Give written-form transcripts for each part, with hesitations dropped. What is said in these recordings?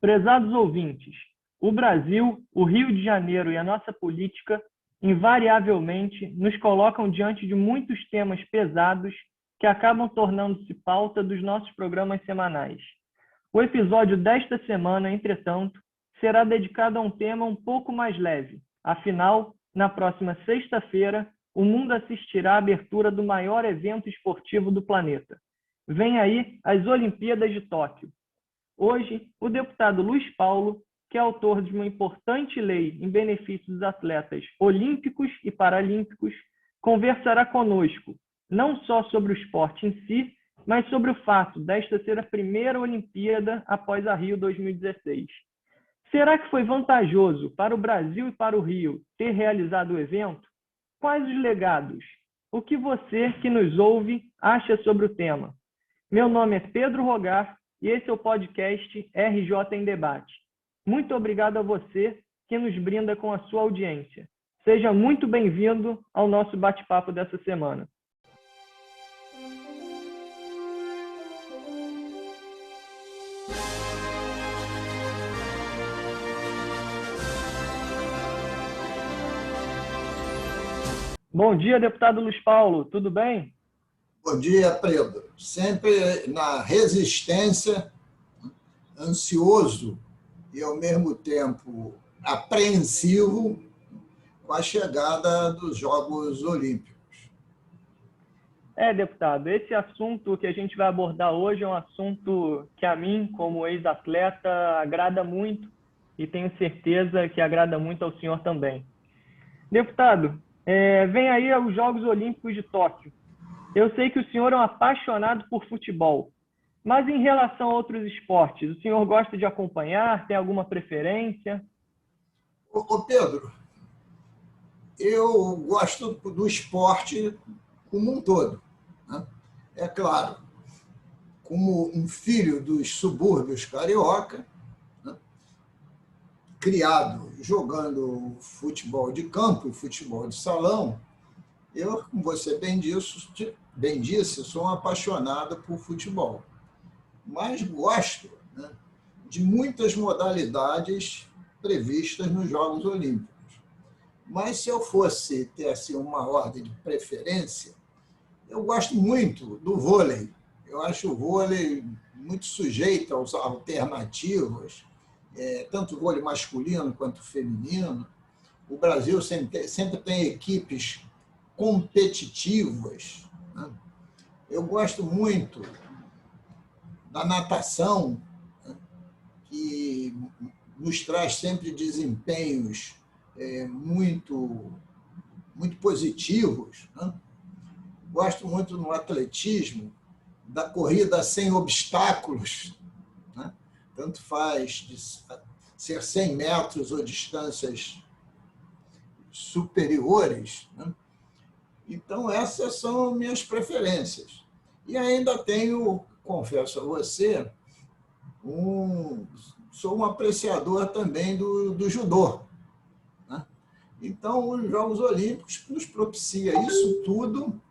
Prezados ouvintes, o Brasil, o Rio de Janeiro e a nossa política invariavelmente nos colocam diante de muitos temas pesados que acabam tornando-se pauta dos nossos programas semanais. O episódio desta semana, entretanto, será dedicado a um tema um pouco mais leve. Afinal, na próxima sexta-feira, o mundo assistirá à abertura do maior evento esportivo do planeta. Vem aí as Olimpíadas de Tóquio. Hoje, o deputado Luiz Paulo, que é autor de uma importante lei em benefício dos atletas olímpicos e paralímpicos, conversará conosco não só sobre o esporte em si, mas sobre o fato desta ser a primeira Olimpíada após a Rio 2016. Será que foi vantajoso para o Brasil e para o Rio ter realizado o evento? Quais os legados? O que você que nos ouve acha sobre o tema? Meu nome é Pedro Rogar e esse é o podcast RJ em Debate. Muito obrigado a você que nos brinda com a sua audiência. Seja muito bem-vindo ao nosso bate-papo dessa semana. Bom dia, deputado Luiz Paulo. Tudo bem? Bom dia, Pedro. Sempre na resistência, ansioso e, ao mesmo tempo, apreensivo com a chegada dos Jogos Olímpicos. Deputado, esse assunto que a gente vai abordar hoje é um assunto que a mim, como ex-atleta, agrada muito e tenho certeza que agrada muito ao senhor também. Deputado, vem aí os Jogos Olímpicos de Tóquio. Eu sei que o senhor é um apaixonado por futebol, mas em relação a outros esportes, o senhor gosta de acompanhar? Tem alguma preferência? Ô Pedro, eu gosto do esporte como um todo, né? É claro, como um filho dos subúrbios carioca, né? Criado jogando futebol de campo e futebol de salão, eu, como você bem disse, sou um apaixonado por futebol, mas gosto, né, de muitas modalidades previstas nos Jogos Olímpicos. Mas se eu fosse ter assim, uma ordem de preferência, eu gosto muito do vôlei. Eu acho o vôlei muito sujeito às alternativas, tanto o vôlei masculino quanto o feminino. O Brasil sempre tem equipes competitivas, né? Eu gosto muito da natação, né, que nos traz sempre desempenhos muito positivos, né? Gosto muito no atletismo, da corrida sem obstáculos, né? Tanto faz de ser 100 metros ou distâncias superiores, né? Então, essas são minhas preferências. E ainda tenho, confesso a você, sou um apreciador também do judô, né? Então, os Jogos Olímpicos nos propicia isso tudo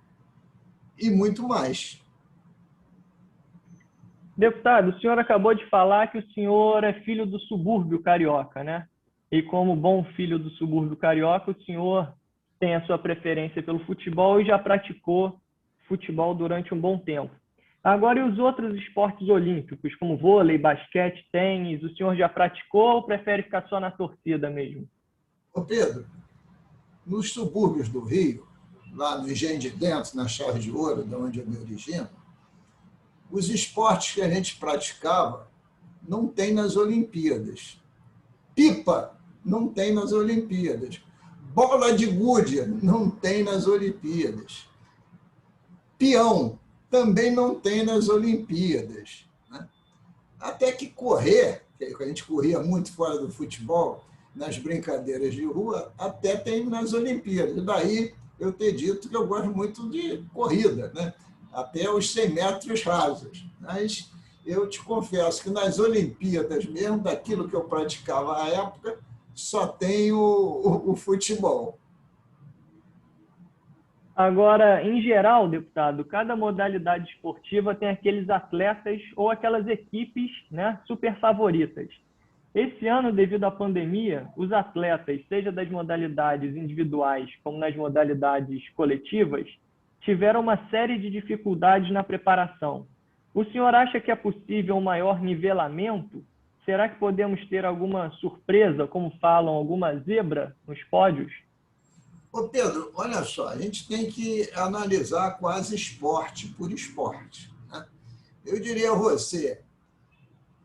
e muito mais. Deputado, o senhor acabou de falar que o senhor é filho do subúrbio carioca, né? E como bom filho do subúrbio carioca, o senhor tem a sua preferência pelo futebol e já praticou futebol durante um bom tempo. Agora, e os outros esportes olímpicos, como vôlei, basquete, tênis, o senhor já praticou ou prefere ficar só na torcida mesmo? Ô Pedro, nos subúrbios do Rio, lá no Engenho de Dentro, na Chave de Ouro, de onde eu me origino, os esportes que a gente praticava não tem nas Olimpíadas. Pipa não tem nas Olimpíadas. Bola de gude não tem nas Olimpíadas. Peão também não tem nas Olimpíadas, né? Até que correr, que a gente corria muito fora do futebol, nas brincadeiras de rua, até tem nas Olimpíadas. E daí eu ter dito que eu gosto muito de corrida, né? Até os 100 metros rasos. Mas eu te confesso que nas Olimpíadas mesmo, daquilo que eu praticava à época, só tem o futebol. Agora, em geral, deputado, cada modalidade esportiva tem aqueles atletas ou aquelas equipes, né, super favoritas. Esse ano, devido à pandemia, os atletas, seja das modalidades individuais como nas modalidades coletivas, tiveram uma série de dificuldades na preparação. O senhor acha que é possível um maior nivelamento? Será que podemos ter alguma surpresa, como falam, alguma zebra nos pódios? Ô Pedro, olha só, a gente tem que analisar quase esporte por esporte, né? Eu diria a você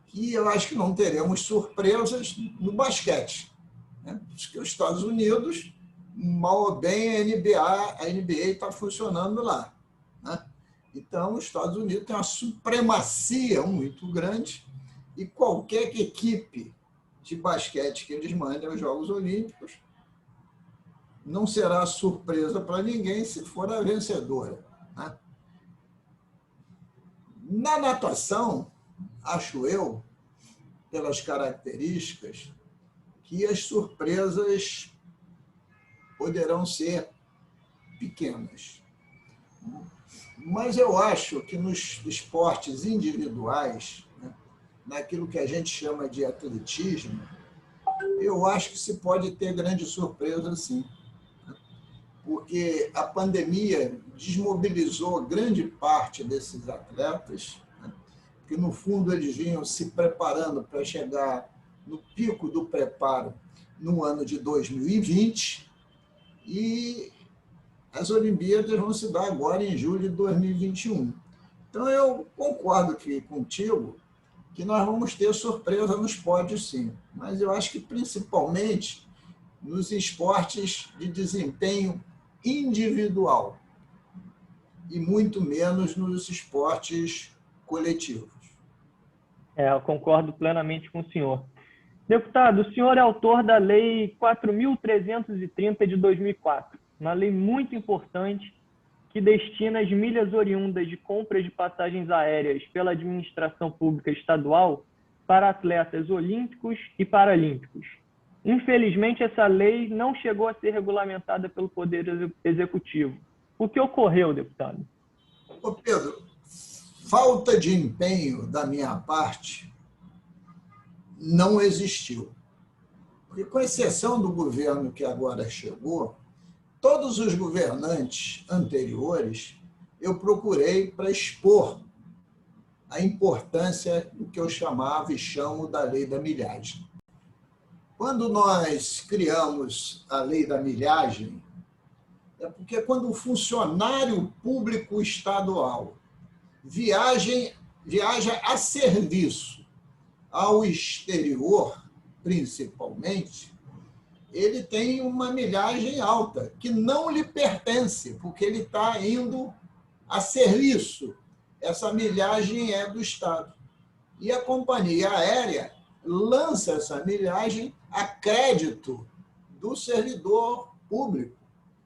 que eu acho que não teremos surpresas no basquete, né? Porque os Estados Unidos, mal ou bem, a NBA está funcionando lá, né? Então, os Estados Unidos têm uma supremacia muito grande e qualquer equipe de basquete que eles mandem aos Jogos Olímpicos não será surpresa para ninguém se for a vencedora, né? Na natação, acho eu, pelas características, que as surpresas poderão ser pequenas. Mas eu acho que nos esportes individuais, né, naquilo que a gente chama de atletismo, eu acho que se pode ter grande surpresa, sim. Porque a pandemia desmobilizou grande parte desses atletas, né, que no fundo eles vinham se preparando para chegar no pico do preparo no ano de 2020 e as Olimpíadas vão se dar agora em julho de 2021. Então, eu concordo contigo que nós vamos ter surpresa nos pódios, sim. Mas eu acho que, principalmente, nos esportes de desempenho individual e muito menos nos esportes coletivos. Eu concordo plenamente com o senhor. Deputado, o senhor é autor da Lei 4.330 de 2004, uma lei muito importante que destina as milhas oriundas de compras de passagens aéreas pela administração pública estadual para atletas olímpicos e paralímpicos. Infelizmente, essa lei não chegou a ser regulamentada pelo Poder Executivo. O que ocorreu, deputado? Ô Pedro, falta de empenho da minha parte não existiu. Porque, com exceção do governo que agora chegou, todos os governantes anteriores eu procurei para expor a importância do que eu chamava e chamo da lei da milhagem. Quando nós criamos a lei da milhagem, é porque quando o funcionário público estadual viaja a serviço ao exterior, principalmente, ele tem uma milhagem alta, que não lhe pertence, porque ele está indo a serviço. Essa milhagem é do Estado. E a companhia aérea lança essa milhagem a crédito do servidor público,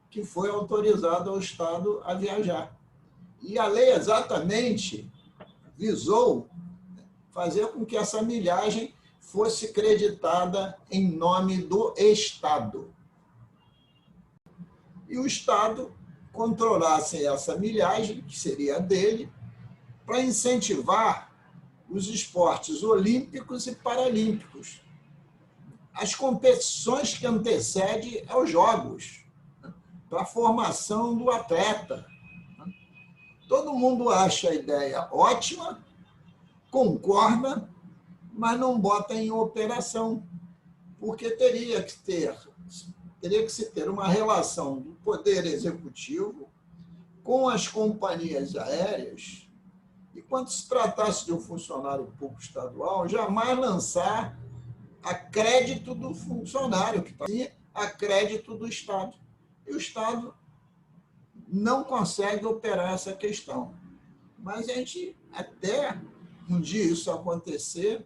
que foi autorizado ao Estado a viajar. E a lei exatamente visou fazer com que essa milhagem fosse creditada em nome do Estado. E o Estado controlasse essa milhagem, que seria dele, para incentivar os esportes olímpicos e paralímpicos, as competições que antecedem aos Jogos, para a formação do atleta. Todo mundo acha a ideia ótima, concorda, mas não bota em operação, porque teria que se ter uma relação do Poder Executivo com as companhias aéreas e, quando se tratasse de um funcionário público estadual, jamais lançar a crédito do funcionário, que está a crédito do Estado. E o Estado não consegue operar essa questão. Mas a gente, até um dia isso acontecer,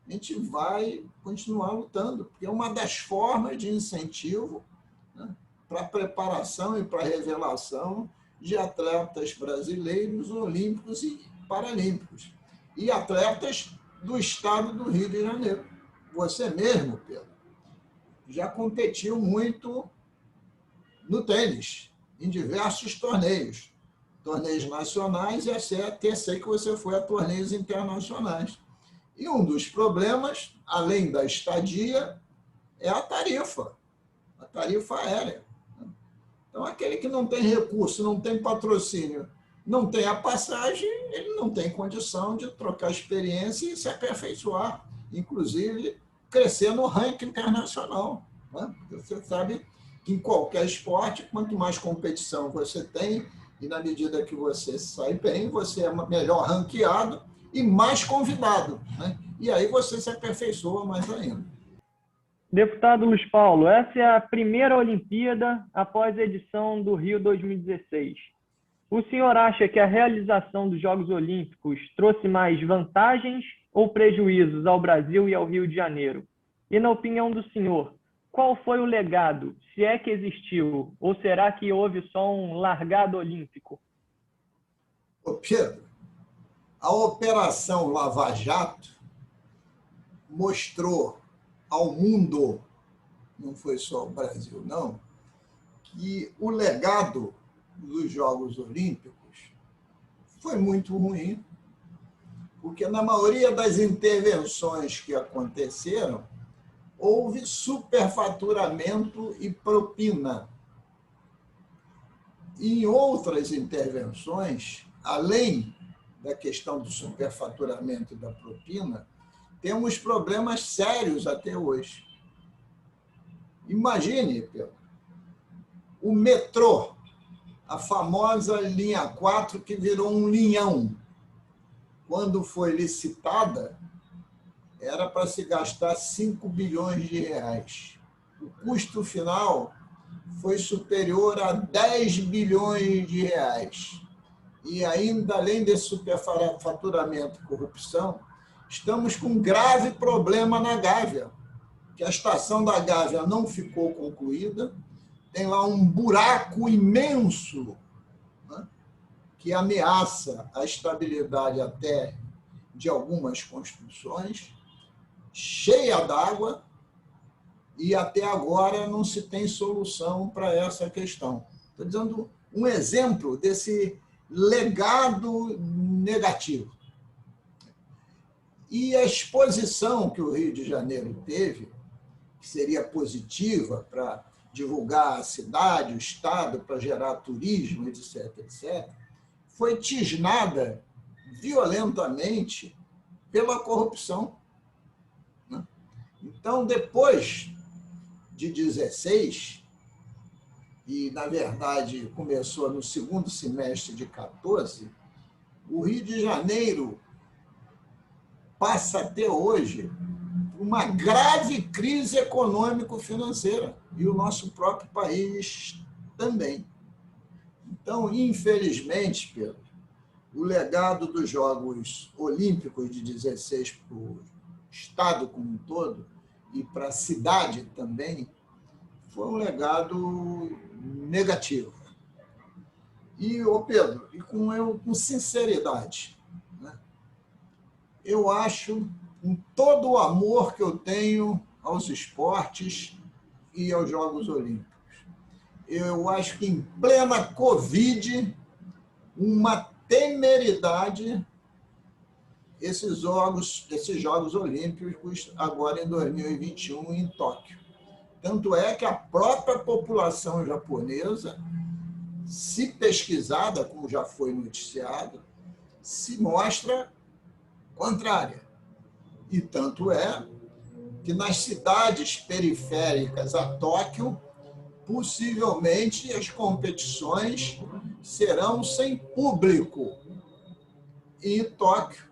a gente vai continuar lutando, porque é uma das formas de incentivo, né, para a preparação e para a revelação de atletas brasileiros, olímpicos e paralímpicos, e atletas do estado do Rio de Janeiro. Você mesmo, Pedro, já competiu muito no tênis, em diversos torneios nacionais, e até sei que você foi a torneios internacionais. E um dos problemas, além da estadia, é a tarifa aérea. Então, aquele que não tem recurso, não tem patrocínio, não tem a passagem, ele não tem condição de trocar experiência e se aperfeiçoar, inclusive crescer no ranking internacional. Né? Você sabe que em qualquer esporte, quanto mais competição você tem, e na medida que você sai bem, você é melhor ranqueado e mais convidado. Né? E aí você se aperfeiçoa mais ainda. Deputado Luiz Paulo, essa é a primeira Olimpíada após a edição do Rio 2016. O senhor acha que a realização dos Jogos Olímpicos trouxe mais vantagens ou prejuízos ao Brasil e ao Rio de Janeiro? E, na opinião do senhor, qual foi o legado, se é que existiu, ou será que houve só um largado olímpico? Ô Pedro, a Operação Lava Jato mostrou ao mundo, não foi só o Brasil, não, que o legado dos Jogos Olímpicos foi muito ruim, porque na maioria das intervenções que aconteceram, houve superfaturamento e propina. E em outras intervenções, além da questão do superfaturamento e da propina, temos problemas sérios até hoje. Imagine, Pedro, o metrô, a famosa linha 4 que virou um linhão. Quando foi licitada, era para se gastar 5 bilhões de reais. O custo final foi superior a 10 bilhões de reais. E ainda, além desse superfaturamento e corrupção, estamos com um grave problema na Gávea, que a estação da Gávea não ficou concluída, tem lá um buraco imenso, né, que ameaça a estabilidade até de algumas construções, cheia d'água, e até agora não se tem solução para essa questão. Estou dando um exemplo desse legado negativo. E a exposição que o Rio de Janeiro teve, que seria positiva para divulgar a cidade, o Estado, para gerar turismo, etc., etc., foi tisnada violentamente pela corrupção. Então, depois de 16, e, na verdade, começou no segundo semestre de 14, o Rio de Janeiro passa até hoje uma grave crise econômico-financeira, e o nosso próprio país também. Então, infelizmente, Pedro, o legado dos Jogos Olímpicos de 16 para o Estado como um todo e para a cidade também foi um legado negativo. E, Pedro, e com sinceridade, né, eu acho, com todo o amor que eu tenho aos esportes e aos Jogos Olímpicos, eu acho que em plena Covid, uma temeridade esses Jogos Olímpicos agora em 2021 em Tóquio. Tanto é que a própria população japonesa, se pesquisada, como já foi noticiado, se mostra contrária. E tanto é que nas cidades periféricas a Tóquio, possivelmente as competições serão sem público. E Tóquio,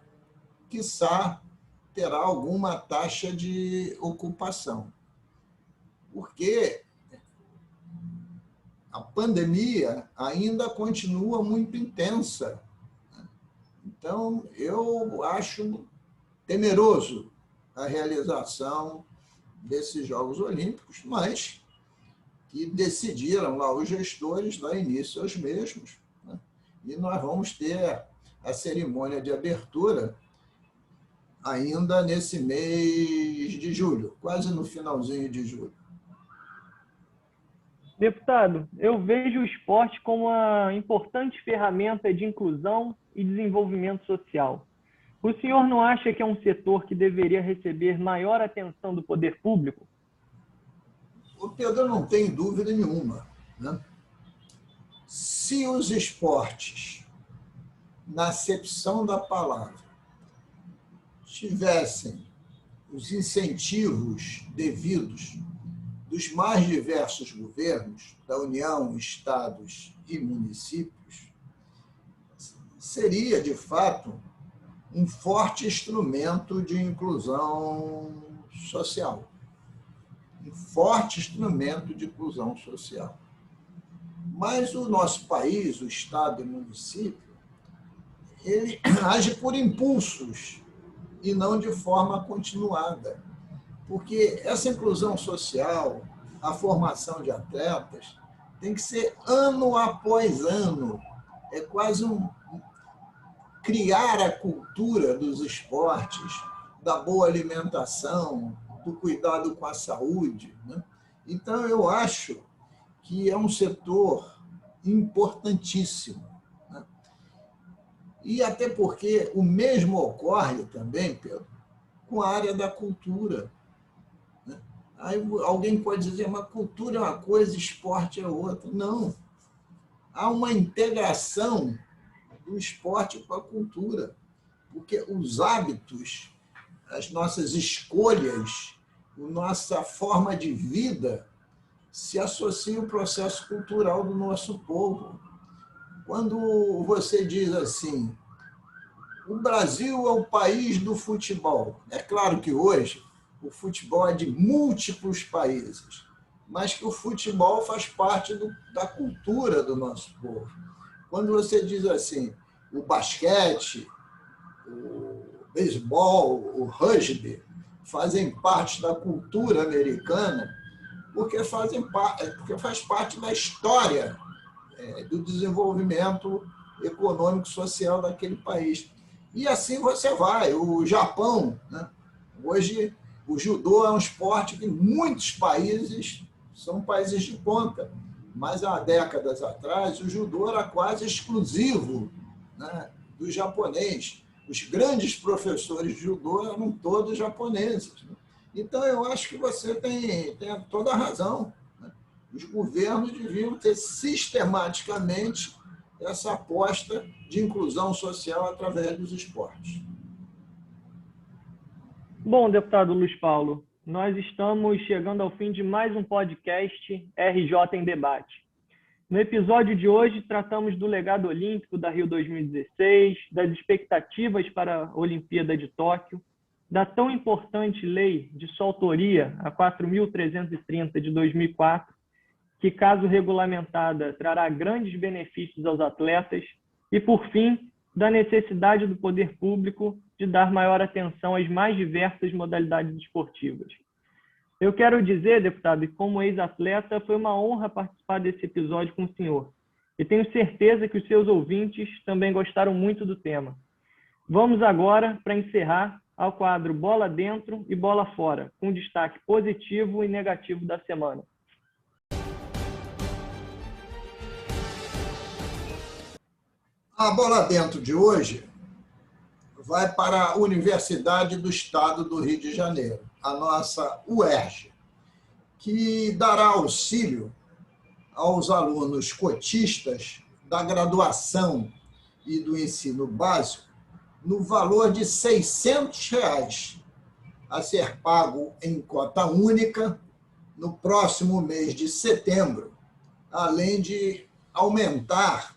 quiçá, terá alguma taxa de ocupação. Porque a pandemia ainda continua muito intensa. Então, eu acho temeroso a realização desses Jogos Olímpicos, mas que decidiram lá os gestores dar início aos mesmos. Né? E nós vamos ter a cerimônia de abertura ainda nesse mês de julho, quase no finalzinho de julho. Deputado, eu vejo o esporte como uma importante ferramenta de inclusão e desenvolvimento social. O senhor não acha que é um setor que deveria receber maior atenção do poder público? O Pedro não tem dúvida nenhuma, né? Se os esportes, na acepção da palavra, tivessem os incentivos devidos dos mais diversos governos, da União, estados e municípios, seria, de fato, um forte instrumento de inclusão social. Um forte instrumento de inclusão social. Mas o nosso país, o Estado e o município, ele age por impulsos e não de forma continuada. Porque essa inclusão social, a formação de atletas, tem que ser ano após ano. É quase criar a cultura dos esportes, da boa alimentação, do cuidado com a saúde, né? Então, eu acho que é um setor importantíssimo, né? E até porque o mesmo ocorre também, Pedro, com a área da cultura, né? Aí alguém pode dizer, mas cultura é uma coisa, esporte é outra. Não. Há uma integração do esporte com a cultura, porque os hábitos, as nossas escolhas, a nossa forma de vida se associam ao processo cultural do nosso povo. Quando você diz assim, o Brasil é o país do futebol, é claro que hoje o futebol é de múltiplos países, mas que o futebol faz parte da cultura do nosso povo. Quando você diz assim, o basquete, o beisebol, o rugby, fazem parte da cultura americana, porque faz parte da história do desenvolvimento econômico e social daquele país. E assim você vai. O Japão, né? Hoje, o judô é um esporte que muitos países são países de ponta, mas há décadas atrás o judô era quase exclusivo, né, do japonês. Os grandes professores de judô eram todos japoneses, né? Então, eu acho que você tem toda a razão, né? Os governos deviam ter sistematicamente essa aposta de inclusão social através dos esportes. Bom, deputado Luiz Paulo, nós estamos chegando ao fim de mais um podcast RJ em Debate. No episódio de hoje, tratamos do legado olímpico da Rio 2016, das expectativas para a Olimpíada de Tóquio, da tão importante lei de sua autoria, a 4.330 de 2004, que, caso regulamentada, trará grandes benefícios aos atletas, e, por fim, da necessidade do poder público de dar maior atenção às mais diversas modalidades esportivas. Eu quero dizer, deputado, que como ex-atleta, foi uma honra participar desse episódio com o senhor. E tenho certeza que os seus ouvintes também gostaram muito do tema. Vamos agora, para encerrar, ao quadro Bola Dentro e Bola Fora, com destaque positivo e negativo da semana. A Bola Dentro de hoje vai para a Universidade do Estado do Rio de Janeiro, a nossa UERJ, que dará auxílio aos alunos cotistas da graduação e do ensino básico no valor de R$ 600, a ser pago em cota única no próximo mês de setembro, além de aumentar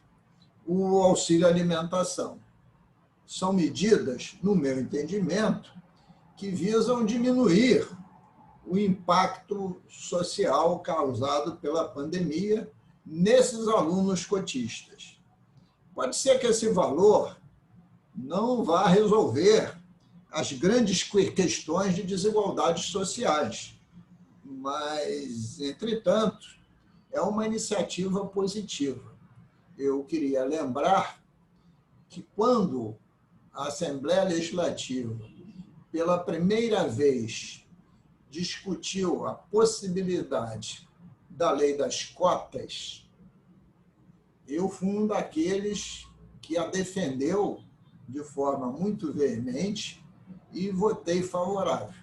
o auxílio alimentação. São medidas, no meu entendimento, que visam diminuir o impacto social causado pela pandemia nesses alunos cotistas. Pode ser que esse valor não vá resolver as grandes questões de desigualdades sociais, mas, entretanto, é uma iniciativa positiva. Eu queria lembrar que quando a Assembleia Legislativa, pela primeira vez, discutiu a possibilidade da lei das cotas, eu fui um daqueles que a defendeu de forma muito veemente e votei favorável.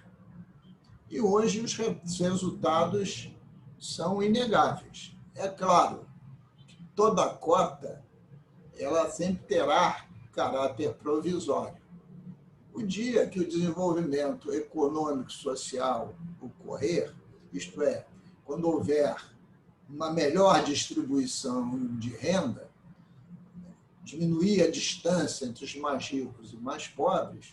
E hoje os resultados são inegáveis. É claro, toda cota ela sempre terá caráter provisório. O dia que o desenvolvimento econômico e social ocorrer, isto é, quando houver uma melhor distribuição de renda, diminuir a distância entre os mais ricos e mais pobres,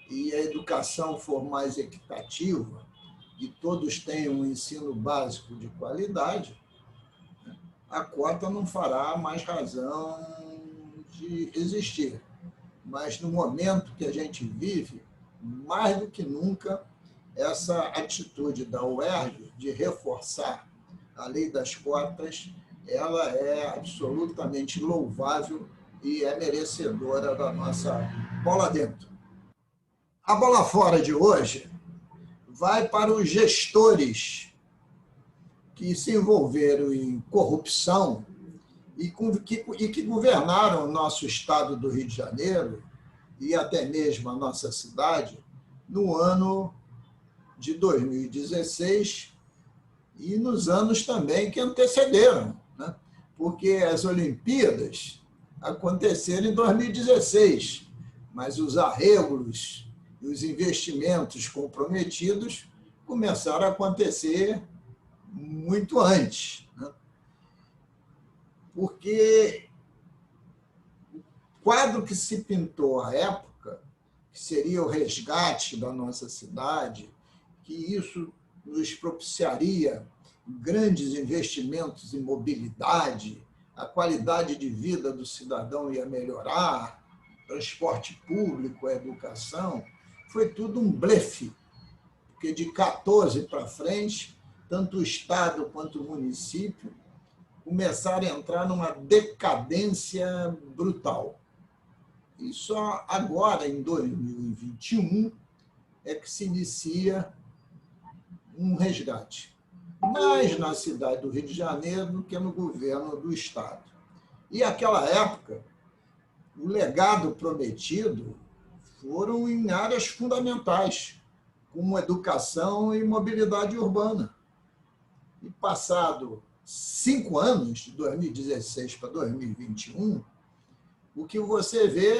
e a educação for mais equitativa, e todos tenham um ensino básico de qualidade, a cota não fará mais razão de existir. Mas no momento que a gente vive, mais do que nunca, essa atitude da UERJ de reforçar a lei das cotas, ela é absolutamente louvável e é merecedora da nossa bola dentro. A bola fora de hoje vai para os gestores que se envolveram em corrupção e que governaram o nosso estado do Rio de Janeiro e até mesmo a nossa cidade no ano de 2016 e nos anos também que antecederam, né? Porque as Olimpíadas aconteceram em 2016, mas os arreglos e os investimentos comprometidos começaram a acontecer muito antes, né? Porque o quadro que se pintou à época, que seria o resgate da nossa cidade, que isso nos propiciaria grandes investimentos em mobilidade, a qualidade de vida do cidadão ia melhorar, transporte público, a educação, foi tudo um blefe, porque de 14 para frente, tanto o Estado quanto o município começaram a entrar numa decadência brutal. E só agora, em 2021, é que se inicia um resgate. Mais na cidade do Rio de Janeiro do que no governo do Estado. E naquela época, o legado prometido foram em áreas fundamentais, como educação e mobilidade urbana. E passado 5 anos, de 2016 para 2021, o que você vê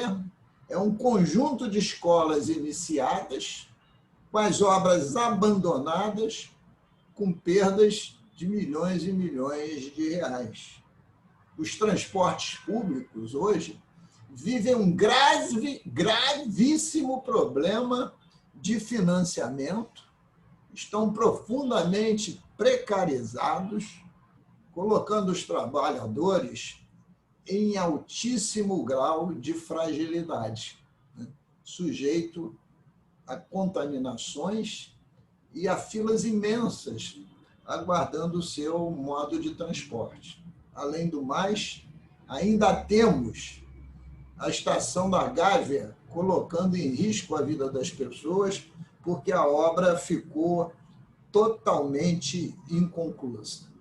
é um conjunto de escolas iniciadas, com as obras abandonadas, com perdas de milhões e milhões de reais. Os transportes públicos, hoje, vivem um gravíssimo problema de financiamento, estão profundamente precarizados, colocando os trabalhadores em altíssimo grau de fragilidade, né? Sujeito a contaminações e a filas imensas aguardando o seu modo de transporte. Além do mais, ainda temos a estação da Gávea colocando em risco a vida das pessoas porque a obra ficou totalmente inconclusa.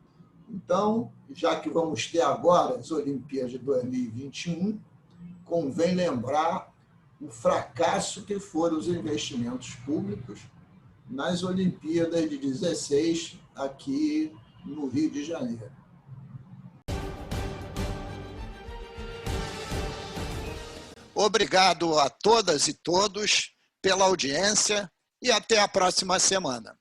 Então, já que vamos ter agora as Olimpíadas de 2021, convém lembrar o fracasso que foram os investimentos públicos nas Olimpíadas de 16 aqui no Rio de Janeiro. Obrigado a todas e todos pela audiência e até a próxima semana.